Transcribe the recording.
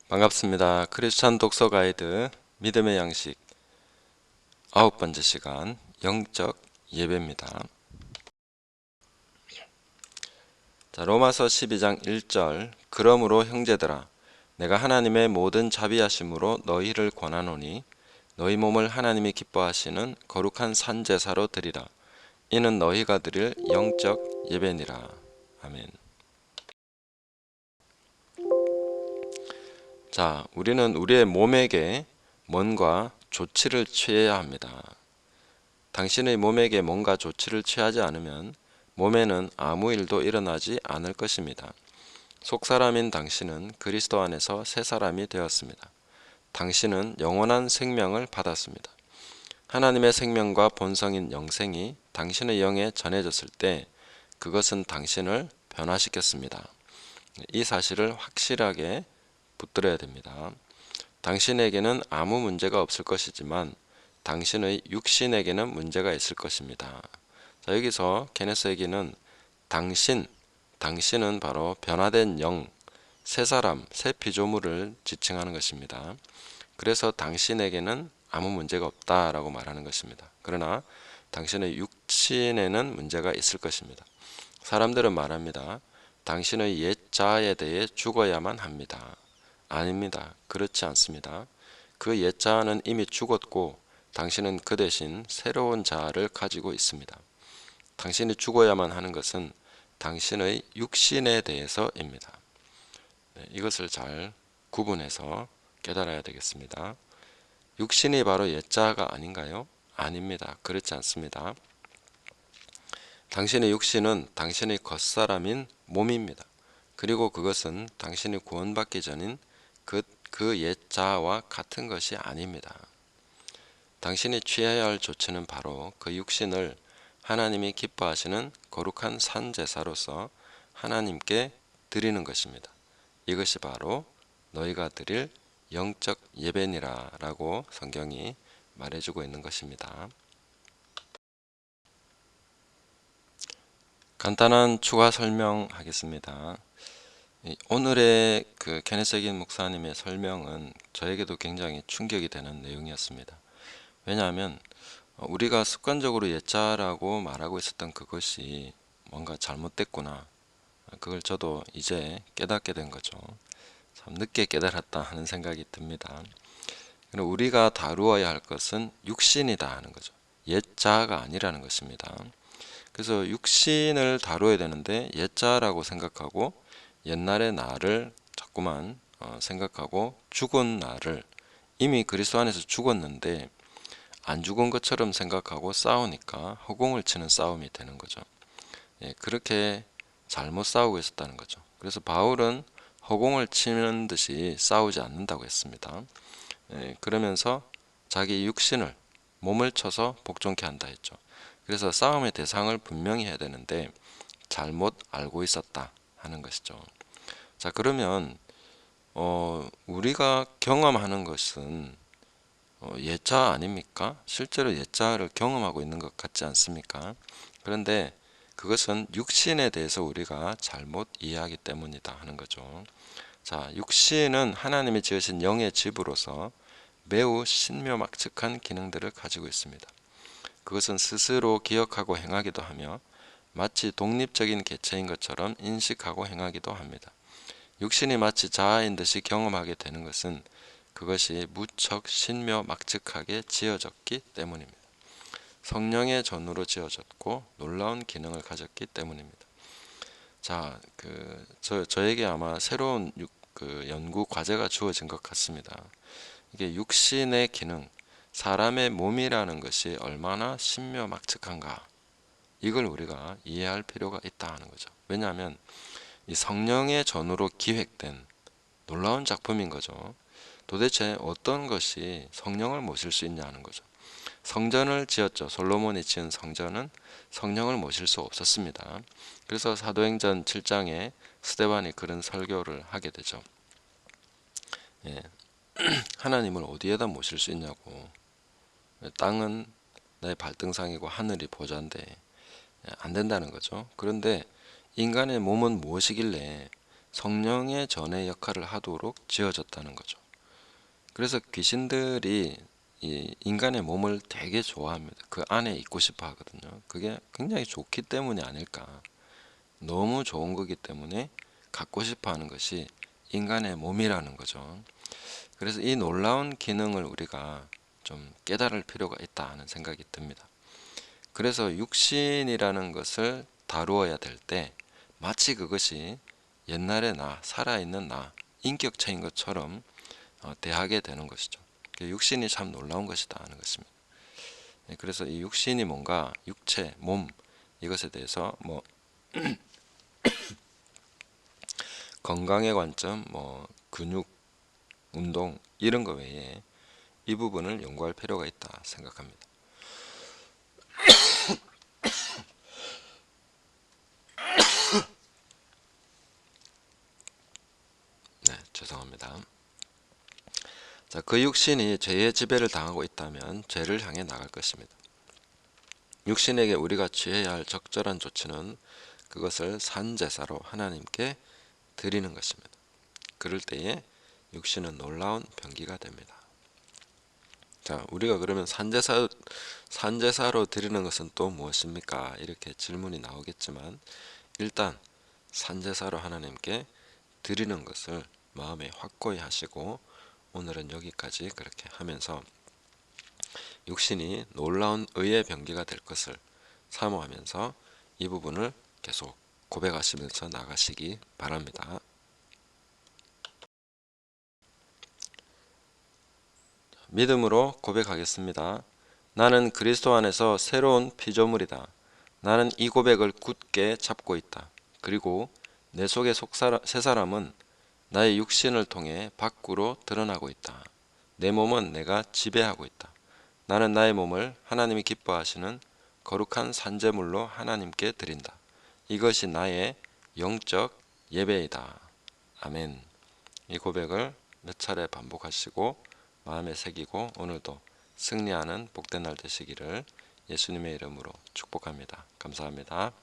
반갑습니다. 크리스찬 독서 가이드 믿음의 양식 9번째 시간 영적 예배입니다. 자, 로마서 12장 1절 그러므로 형제들아 내가 하나님의 모든 자비하심으로 너희를 권하노니 너희 몸을 하나님이 기뻐하시는 거룩한 산 제사로 드리라. 이는 너희가 드릴 영적 예배니라. 아멘. 자, 우리는 우리의 몸에게 뭔가 조치를 취해야 합니다. 당신의 몸에게 뭔가 조치를 취하지 않으면 몸에는 아무 일도 일어나지 않을 것입니다. 속사람인 당신은 그리스도 안에서 새 사람이 되었습니다. 당신은 영원한 생명을 받았습니다. 하나님의 생명과 본성인 영생이 당신의 영에 전해졌을 때 그것은 당신을 변화시켰습니다. 이 사실을 확실하게 붙들어야 됩니다. 당신에게는 아무 문제가 없을 것이지만 당신의 육신에게는 문제가 있을 것입니다. 자, 여기서 케네스에게는 당신은 바로 변화된 영, 새 사람, 새 피조물을 지칭하는 것입니다. 그래서 당신에게는 아무 문제가 없다라고 말하는 것입니다. 그러나 당신의 육신에는 문제가 있을 것입니다. 사람들은 말합니다. 당신의 옛 자아에 대해 죽어야만 합니다. 아닙니다. 그렇지 않습니다. 그 옛 자아는 이미 죽었고 당신은 그 대신 새로운 자아를 가지고 있습니다. 당신이 죽어야만 하는 것은 당신의 육신에 대해서입니다. 이것을 잘 구분해서 깨달아야 되겠습니다. 육신이 바로 옛 자아가 아닌가요? 아닙니다. 그렇지 않습니다. 당신의 육신은 당신의 겉사람인 몸입니다. 그리고 그것은 당신이 구원받기 전인 그 옛 자아와 같은 것이 아닙니다. 당신이 취해야 할 조치는 바로 그 육신을 하나님이 기뻐하시는 거룩한 산 제사로서 하나님께 드리는 것입니다. 이것이 바로 너희가 드릴 영적 예배니라 라고 성경이 말해주고 있는 것입니다. 간단한 추가 설명하겠습니다. 오늘의 그 케네스 해긴 목사님의 설명은 저에게도 굉장히 충격이 되는 내용이었습니다. 왜냐하면 우리가 습관적으로 옛자라고 말하고 있었던 그것이 뭔가 잘못됐구나. 그걸 저도 이제 깨닫게 된 거죠. 참 늦게 깨달았다 하는 생각이 듭니다. 우리가 다루어야 할 것은 육신이다 하는 거죠. 옛자가 아니라는 것입니다. 그래서 육신을 다루어야 되는데 옛자라고 생각하고 옛날의 나를 자꾸만 생각하고 죽은 나를 이미 그리스도 안에서 죽었는데 안 죽은 것처럼 생각하고 싸우니까 허공을 치는 싸움이 되는 거죠. 그렇게 잘못 싸우고 있었다는 거죠. 그래서 바울은 허공을 치는 듯이 싸우지 않는다고 했습니다. 그러면서 자기 육신을 몸을 쳐서 복종케 한다 했죠. 그래서 싸움의 대상을 분명히 해야 되는데 잘못 알고 있었다 하는 것이죠. 자, 그러면 우리가 경험하는 것은 옛자 아닙니까? 실제로 옛자를 경험하고 있는 것 같지 않습니까? 그런데 그것은 육신에 대해서 우리가 잘못 이해하기 때문이다 하는 거죠. 자, 육신은 하나님이 지으신 영의 집으로서 매우 신묘막측한 기능들을 가지고 있습니다. 그것은 스스로 기억하고 행하기도 하며 마치 독립적인 개체인 것처럼 인식하고 행하기도 합니다. 육신이 마치 자아인 듯이 경험하게 되는 것은 그것이 무척 신묘막측하게 지어졌기 때문입니다. 성령의 전으로 지어졌고 놀라운 기능을 가졌기 때문입니다. 자, 저에게 아마 새로운 연구 과제가 주어진 것 같습니다. 이게 육신의 기능, 사람의 몸이라는 것이 얼마나 신묘막측한가, 이걸 우리가 이해할 필요가 있다 하는 거죠. 왜냐하면 이 성령의 전으로 기획된 놀라운 작품인 거죠. 도대체 어떤 것이 성령을 모실 수 있냐는 거죠. 성전을 지었죠. 솔로몬이 지은 성전은 성령을 모실 수 없었습니다. 그래서 사도행전 7장에 스데반이 그런 설교를 하게 되죠. 하나님을 어디에다 모실 수 있냐고. 땅은 내 발등상이고 하늘이 보좌인데 안 된다는 거죠. 그런데 인간의 몸은 무엇이길래 성령의 전의 역할을 하도록 지어졌다는 거죠. 그래서 귀신들이 이 인간의 몸을 되게 좋아합니다. 그 안에 있고 싶어 하거든요. 그게 굉장히 좋기 때문이 아닐까. 너무 좋은 거기 때문에 갖고 싶어 하는 것이 인간의 몸이라는 거죠. 그래서 이 놀라운 기능을 우리가 좀 깨달을 필요가 있다 하는 생각이 듭니다. 그래서 육신이라는 것을 다루어야 될 때 마치 그것이 옛날의 나, 살아있는 나, 인격체인 것처럼 대하게 되는 것이죠. 육신이 참 놀라운 것이다 하는 것입니다. 그래서 이 육신이 뭔가 육체, 몸 이것에 대해서 뭐 건강의 관점, 뭐 근육, 운동 이런 거 외에 이 부분을 연구할 필요가 있다 생각합니다. 네, 죄송합니다. 자, 그 육신이 죄의 지배를 당하고 있다면 죄를 향해 나갈 것입니다. 육신에게 우리가 취해야 할 적절한 조치는 그것을 산제사로 하나님께 드리는 것입니다. 그럴 때에 육신은 놀라운 병기가 됩니다. 자, 우리가 그러면 산제사로 드리는 것은 또 무엇입니까? 이렇게 질문이 나오겠지만 일단 산제사로 하나님께 드리는 것을 마음에 확고히 하시고 오늘은 여기까지 그렇게 하면서 육신이 놀라운 의의 병기가 될 것을 사모하면서 이 부분을 계속 고백하시면서 나가시기 바랍니다. 믿음으로 고백하겠습니다. 나는 그리스도 안에서 새로운 피조물이다. 나는 이 고백을 굳게 잡고 있다. 그리고 내 속의 새 사람은 나의 육신을 통해 밖으로 드러나고 있다. 내 몸은 내가 지배하고 있다. 나는 나의 몸을 하나님이 기뻐하시는 거룩한 산제물로 하나님께 드린다. 이것이 나의 영적 예배이다. 아멘. 이 고백을 몇 차례 반복하시고 마음에 새기고 오늘도 승리하는 복된 날 되시기를 예수님의 이름으로 축복합니다. 감사합니다.